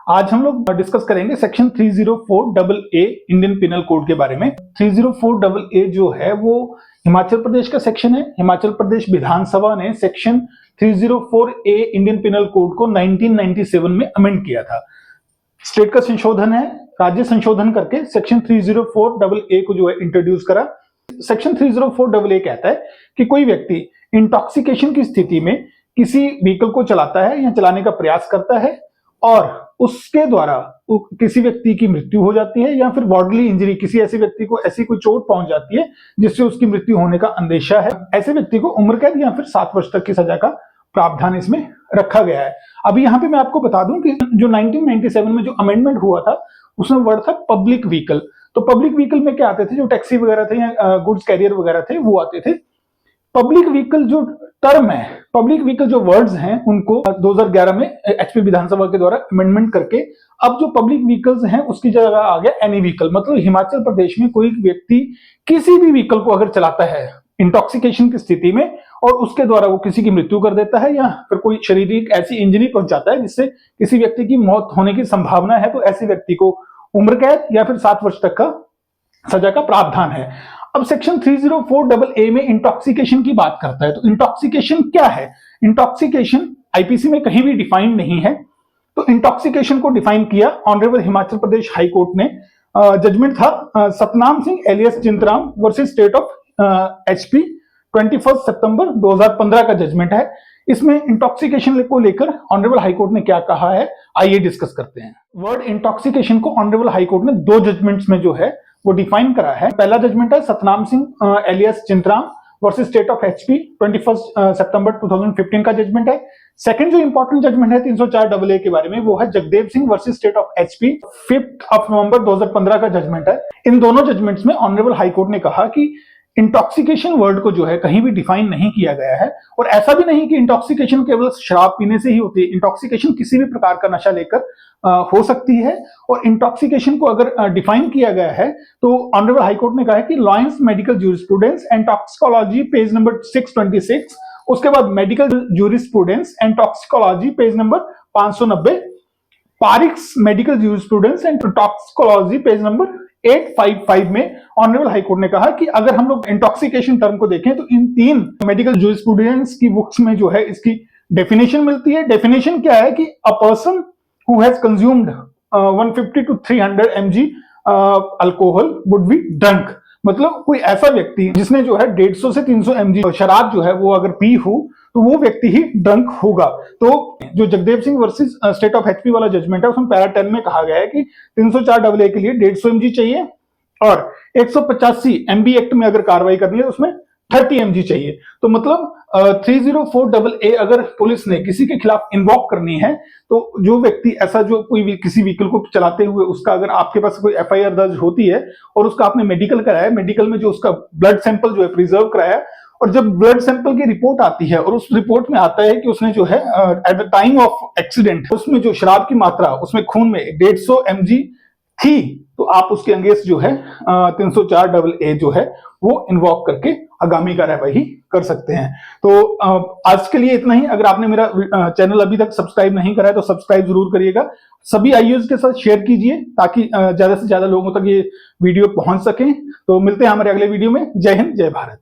आज हम लोग डिस्कस करेंगे सेक्शन 304 ए इंडियन पिनल कोड के बारे में। 304 ए जो है वो हिमाचल प्रदेश का सेक्शन है। हिमाचल प्रदेश विधानसभा ने सेक्शन 304 ए इंडियन पिनल कोड को 1997 में अमेंड किया था। स्टेट का संशोधन है, राज्य संशोधन करके सेक्शन 304 ए को जो है इंट्रोड्यूस करा। सेक्शन 304 ए कहता है कि कोई व्यक्ति इंटॉक्सिकेशन की स्थिति में किसी व्हीकल को चलाता है या चलाने का प्रयास करता है और उसके द्वारा किसी व्यक्ति की मृत्यु हो जाती है या फिर बॉडीली इंजरी, किसी ऐसे व्यक्ति को ऐसी कोई चोट पहुंच जाती है जिससे उसकी मृत्यु होने का अंदेशा है, ऐसे व्यक्ति को उम्र कैद या फिर 7 वर्ष तक की सजा का प्रावधान इसमें रखा गया है। अभी यहाँ पे मैं आपको बता दूं कि जो 1997 में जो अमेंडमेंट हुआ था उसमें वर्ड था पब्लिक व्हीकल। तो पब्लिक व्हीकल में क्या आते थे, जो टैक्सी वगैरह थे या गुड्स कैरियर वगैरह थे वो आते थे। पब्लिक व्हीकल जो टर्म है, पब्लिक व्हीकल जो वर्ड्स हैं उनको 2011 में एचपी विधानसभा के द्वारा अमेंडमेंट करके अब जो पब्लिक व्हीकल्स हैं उसकी जगह आ गया एनी व्हीकल। मतलब हिमाचल प्रदेश में कोई व्यक्ति किसी भी व्हीकल को अगर चलाता है इंटॉक्सिकेशन की स्थिति में और उसके द्वारा वो किसी की मृत्यु कर देता है या फिर कोई शारीरिक ऐसी इंजरी पहुंचाता है जिससे किसी व्यक्ति की मौत होने की संभावना है, तो ऐसे व्यक्ति को उम्र कैद या फिर 7 वर्ष तक का सजा का प्रावधान है। अब सेक्शन 304 ए में इंटॉक्सिकेशन की बात करता है। तो इंटॉक्सिकेशन क्या है? इंटॉक्सिकेशन आईपीसी में कहीं भी डिफाइन नहीं है। तो इंटॉक्सिकेशन को डिफाइन किया honourable Himachal Pradesh high court ने। जजमेंट था Satnam Singh alias Chintram versus state of HP 21 सितंबर 2015 का जजमेंट है। इसमें इंटॉक्सिकेशन को लेकर ऑनरेबल हाई कोर्ट ने क्या कहा है, आइए डिस्कस करते हैं। वर्ड इंटॉक्सिकेशन को ऑनरेबल हाई कोर्ट ने 2 जजमेंट्स में जो है वो डिफाइन करा है। पहला जजमेंट है Satnam Singh alias Chintram versus state of HP 21 सितंबर 2015 का जजमेंट है। सेकंड जो इंपॉर्टेंट जजमेंट है 304 ए के बारे में वो है Jagdev Singh versus state of HP 5 नवंबर 2015 का जजमेंट है। इन दोनों जजमेंट्स में ऑनरेबल हाई कोर्ट ने कहा कि इंटॉक्सिकेशन वर्ड को जो है कहीं भी डिफाइन नहीं किया गया है और ऐसा भी नहीं कि इंटॉक्सिकेशन केवल शराब पीने से ही होती है। इंटॉक्सिकेशन किसी भी प्रकार का नशा लेकर हो सकती है और इंटॉक्सिकेशन को अगर डिफाइन किया गया है तो ऑनरेबल हाई कोर्ट ने कहा है कि Lyon's medical jurisprudence and toxicology page number 626, उसके बाद medical jurisprudence and toxicology page number 590, Parikh's medical jurisprudence and toxicology page number 855 में ऑनरेबल हाई कोर्ट ने कहा कि अगर हम लोग इंटॉक्सिकेशन टर्म को देखें तो इन 3 मेडिकल ज्यूरिस्प्रूडेंस की बुक्स में जो है इसकी डेफिनेशन मिलती है। डेफिनेशन क्या है कि a person who has consumed 150 to 300 mg alcohol would be drunk. मतलब कोई ऐसा व्यक्ति जिसने जो है 150 से 300 mg शराब जो है वो अगर पी हो तो वो व्यक्ति ही ड्रंक होगा। तो जो Jagdev Singh versus state of HP वाला जजमेंट है उसमें पैरा 10 में कहा गया है कि 304 ए के लिए 150 mg चाहिए और 185 MB एक्ट में अगर कार्रवाई करनी है तो उसमें 30 mg चाहिए। तो मतलब 304 ए अगर पुलिस ने किसी के खिलाफ इन्वॉक करनी है तो जो व्यक्ति ऐसा जो कोई भी किसी व्हीकल को चलाते हुए उसका अगर आपके पास कोई एफआईआर दर्ज होती है और उसका आपने मेडिकल कराया, मेडिकल में जो उसका ब्लड सैंपल जो है प्रिजर्व कराया और जब ब्लड सैंपल की रिपोर्ट आती है और उस रिपोर्ट में आता है कि उसने जो है at the time of accident उसमें जो शराब की मात्रा उसमें खून में 150 mg थी, तो आप उसके अगेंस्ट जो है 304 ए जो है वो इन्वॉक करके आगामी कार्यवाही कर सकते हैं। तो आज के लिए इतना ही। अगर आपने मेरा चैनल अभी तक सब्सक्राइब नहीं करा है तो सब्सक्राइब जरूर करिएगा। सभी आईयूज के साथ शेयर कीजिए ताकि ज्यादा से ज्यादा लोगों तक ये वीडियो पहुंच सके। तो मिलते हैं हमारे अगले वीडियो में। जय हिंद, जय भारत।